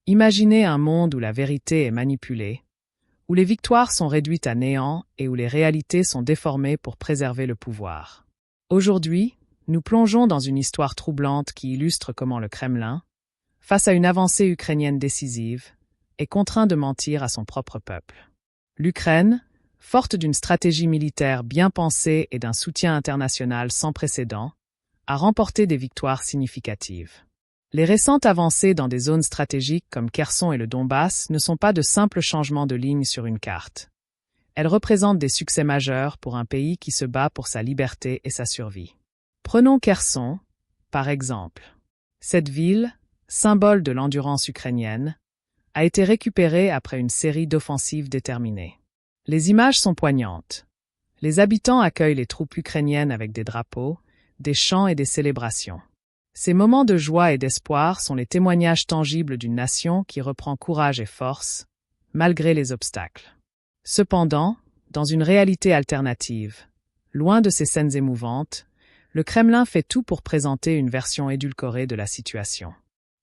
Imaginez un monde où la vérité est manipulée, où les victoires sont réduites à néant et où les réalités sont déformées pour préserver le pouvoir. Aujourd'hui, nous plongeons dans une histoire troublante qui illustre comment le Kremlin, face à une avancée ukrainienne décisive, est contraint de mentir à son propre peuple. L'Ukraine, forte d'une stratégie militaire bien pensée et d'un soutien international sans précédent, a remporté des victoires significatives. Les récentes avancées dans des zones stratégiques comme Kherson et le Donbass ne sont pas de simples changements de ligne sur une carte. Elles représentent des succès majeurs pour un pays qui se bat pour sa liberté et sa survie. Prenons Kherson, par exemple. Cette ville, symbole de l'endurance ukrainienne, a été récupérée après une série d'offensives déterminées. Les images sont poignantes. Les habitants accueillent les troupes ukrainiennes avec des drapeaux, des chants et des célébrations. Ces moments de joie et d'espoir sont les témoignages tangibles d'une nation qui reprend courage et force, malgré les obstacles. Cependant, dans une réalité alternative, loin de ces scènes émouvantes, le Kremlin fait tout pour présenter une version édulcorée de la situation.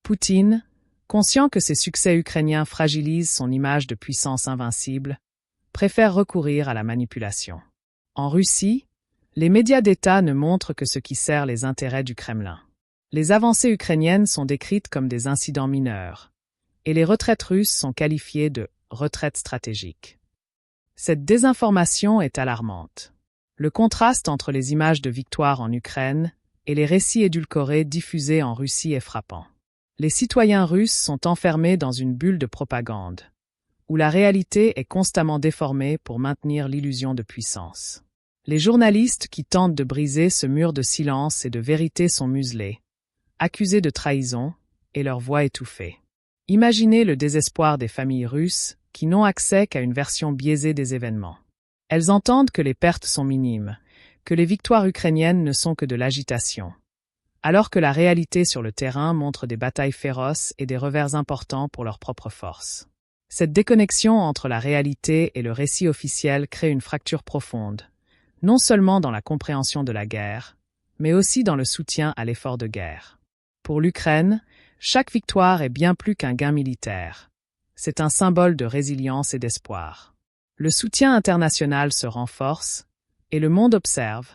Poutine, conscient que ses succès ukrainiens fragilisent son image de puissance invincible, préfère recourir à la manipulation. En Russie, les médias d'État ne montrent que ce qui sert les intérêts du Kremlin. Les avancées ukrainiennes sont décrites comme des incidents mineurs, et les retraites russes sont qualifiées de retraites stratégiques. Cette désinformation est alarmante. Le contraste entre les images de victoire en Ukraine et les récits édulcorés diffusés en Russie est frappant. Les citoyens russes sont enfermés dans une bulle de propagande, où la réalité est constamment déformée pour maintenir l'illusion de puissance. Les journalistes qui tentent de briser ce mur de silence et de vérité sont muselés, accusés de trahison et leur voix étouffée. Imaginez le désespoir des familles russes qui n'ont accès qu'à une version biaisée des événements. Elles entendent que les pertes sont minimes, que les victoires ukrainiennes ne sont que de l'agitation, alors que la réalité sur le terrain montre des batailles féroces et des revers importants pour leurs propres forces. Cette déconnexion entre la réalité et le récit officiel crée une fracture profonde, non seulement dans la compréhension de la guerre, mais aussi dans le soutien à l'effort de guerre. Pour l'Ukraine, chaque victoire est bien plus qu'un gain militaire. C'est un symbole de résilience et d'espoir. Le soutien international se renforce, et le monde observe,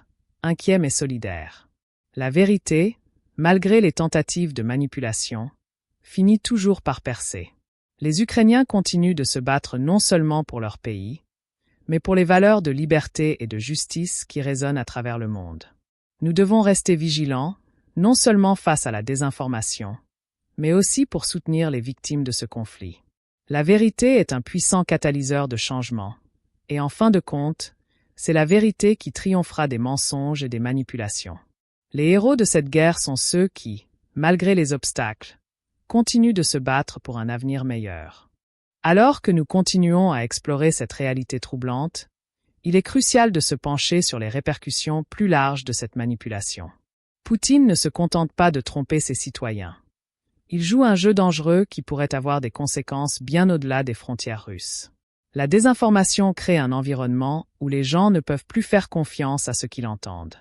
inquiet mais solidaire. La vérité, malgré les tentatives de manipulation, finit toujours par percer. Les Ukrainiens continuent de se battre non seulement pour leur pays, mais pour les valeurs de liberté et de justice qui résonnent à travers le monde. Nous devons rester vigilants, non seulement face à la désinformation, mais aussi pour soutenir les victimes de ce conflit. La vérité est un puissant catalyseur de changement, et en fin de compte, c'est la vérité qui triomphera des mensonges et des manipulations. Les héros de cette guerre sont ceux qui, malgré les obstacles, continuent de se battre pour un avenir meilleur. Alors que nous continuons à explorer cette réalité troublante, il est crucial de se pencher sur les répercussions plus larges de cette manipulation. Poutine ne se contente pas de tromper ses citoyens. Il joue un jeu dangereux qui pourrait avoir des conséquences bien au-delà des frontières russes. La désinformation crée un environnement où les gens ne peuvent plus faire confiance à ce qu'ils entendent.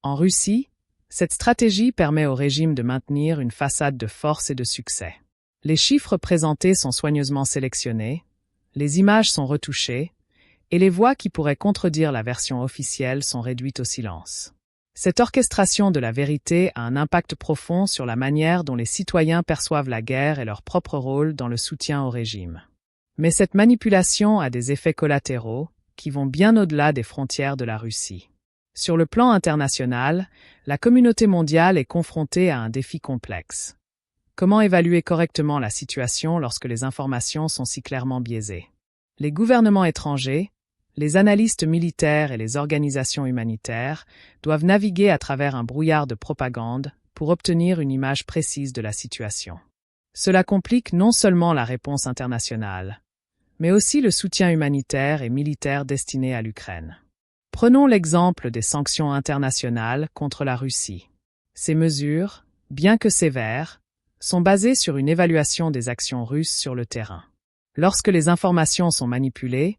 En Russie, cette stratégie permet au régime de maintenir une façade de force et de succès. Les chiffres présentés sont soigneusement sélectionnés, les images sont retouchées, et les voix qui pourraient contredire la version officielle sont réduites au silence. Cette orchestration de la vérité a un impact profond sur la manière dont les citoyens perçoivent la guerre et leur propre rôle dans le soutien au régime. Mais cette manipulation a des effets collatéraux qui vont bien au-delà des frontières de la Russie. Sur le plan international, la communauté mondiale est confrontée à un défi complexe. Comment évaluer correctement la situation lorsque les informations sont si clairement biaisées? Les gouvernements étrangers, les analystes militaires et les organisations humanitaires doivent naviguer à travers un brouillard de propagande pour obtenir une image précise de la situation. Cela complique non seulement la réponse internationale, mais aussi le soutien humanitaire et militaire destiné à l'Ukraine. Prenons l'exemple des sanctions internationales contre la Russie. Ces mesures, bien que sévères, sont basées sur une évaluation des actions russes sur le terrain. Lorsque les informations sont manipulées,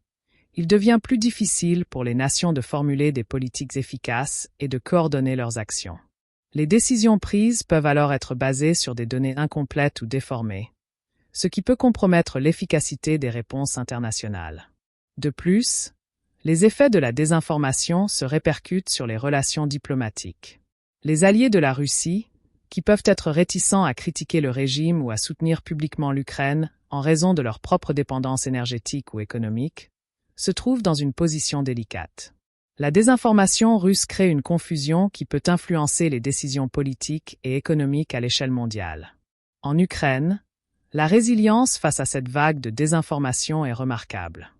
il devient plus difficile pour les nations de formuler des politiques efficaces et de coordonner leurs actions. Les décisions prises peuvent alors être basées sur des données incomplètes ou déformées, ce qui peut compromettre l'efficacité des réponses internationales. De plus, les effets de la désinformation se répercutent sur les relations diplomatiques. Les alliés de la Russie, qui peuvent être réticents à critiquer le régime ou à soutenir publiquement l'Ukraine en raison de leur propre dépendance énergétique ou économique, se trouvent dans une position délicate. La désinformation russe crée une confusion qui peut influencer les décisions politiques et économiques à l'échelle mondiale. En Ukraine, la résilience face à cette vague de désinformation est remarquable.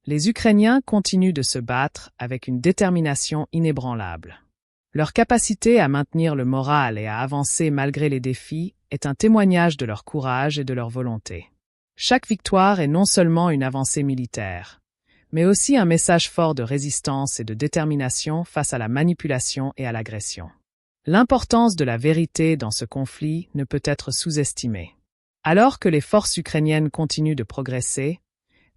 Les Ukrainiens continuent de se battre avec une détermination inébranlable. Leur capacité à maintenir le moral et à avancer malgré les défis est un témoignage de leur courage et de leur volonté. Chaque victoire est non seulement une avancée militaire, mais aussi un message fort de résistance et de détermination face à la manipulation et à l'agression. L'importance de la vérité dans ce conflit ne peut être sous-estimée. Alors que les forces ukrainiennes continuent de progresser,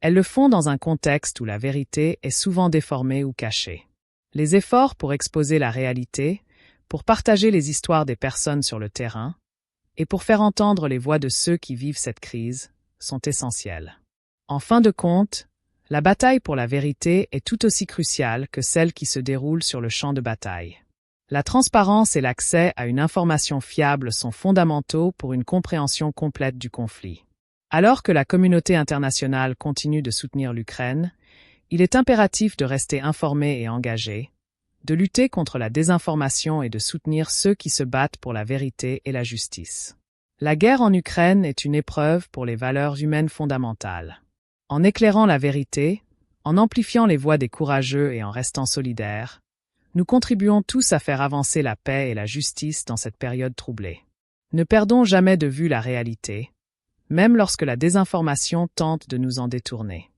elles le font dans un contexte où la vérité est souvent déformée ou cachée. Les efforts pour exposer la réalité, pour partager les histoires des personnes sur le terrain, et pour faire entendre les voix de ceux qui vivent cette crise, sont essentiels. En fin de compte, la bataille pour la vérité est tout aussi cruciale que celle qui se déroule sur le champ de bataille. La transparence et l'accès à une information fiable sont fondamentaux pour une compréhension complète du conflit. Alors que la communauté internationale continue de soutenir l'Ukraine, il est impératif de rester informé et engagé, de lutter contre la désinformation et de soutenir ceux qui se battent pour la vérité et la justice. La guerre en Ukraine est une épreuve pour les valeurs humaines fondamentales. En éclairant la vérité, en amplifiant les voix des courageux et en restant solidaires, nous contribuons tous à faire avancer la paix et la justice dans cette période troublée. Ne perdons jamais de vue la réalité, même lorsque la désinformation tente de nous en détourner.